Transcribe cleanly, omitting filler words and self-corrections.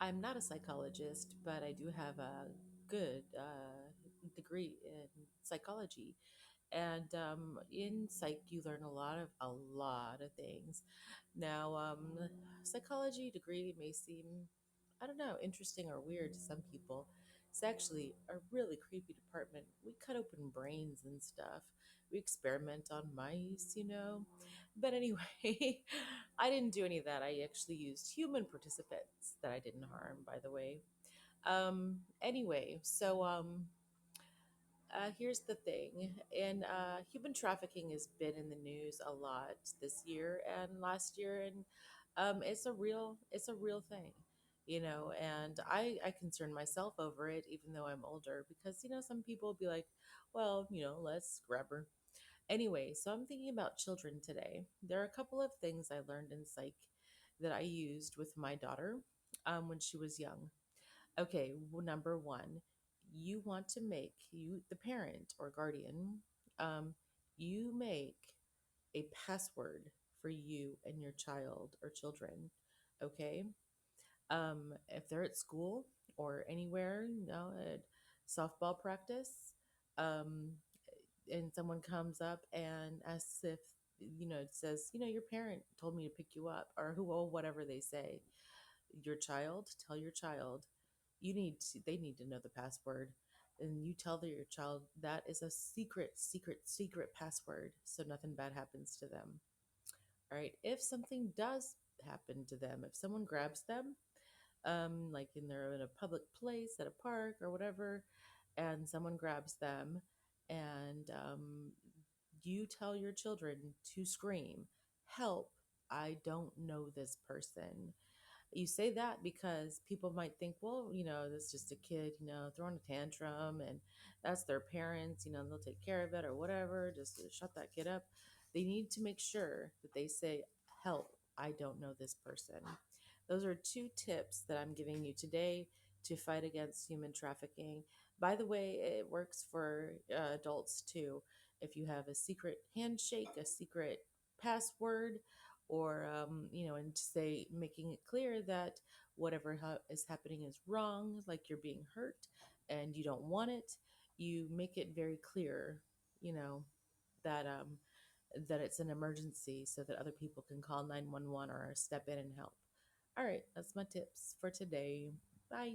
I'm not a psychologist, but I do have a good degree in psychology. And in psych, you learn a lot of things. Now, psychology degree may seem, I don't know, interesting or weird to some people. It's actually a really creepy department. We cut open brains and stuff. We experiment on mice. But anyway, I didn't do any of that. I actually used human participants that I didn't harm, by the way. Anyway, here's the thing, and human trafficking has been in the news a lot this year and last year, and it's a real thing, And I concern myself over it, even though I'm older, because some people will be like, well, let's grab her. Anyway, so I'm thinking about children today. There are a couple of things I learned in psych that I used with my daughter when she was young. Okay, well, number one, you want to make you the parent or guardian, um, you make a password for you and your child or children. Okay, if they're at school or anywhere, at softball practice, um, and someone comes up and asks if it says, your parent told me to pick you up, or who, or whatever they say, tell your child, they need to know the password, and you tell your child that is a secret password, so nothing bad happens to them. All right, if something does happen to them, if someone grabs them, like they're in a public place at a park or whatever, and someone grabs them, and you tell your children to scream, help, I don't know this person. You say that because people might think, well, that's just a kid, throwing a tantrum, and that's their parents, and they'll take care of it or whatever, just to shut that kid up. They need to make sure that they say, help, I don't know this person. Those are two tips that I'm giving you today to fight against human trafficking. By the way, it works for adults too. If you have a secret handshake, a secret password, or and to say, making it clear that whatever is happening is wrong, like you're being hurt and you don't want it, you make it very clear, you know that that it's an emergency, so that other people can call 911 or step in and help. All right, that's my tips for today. Bye.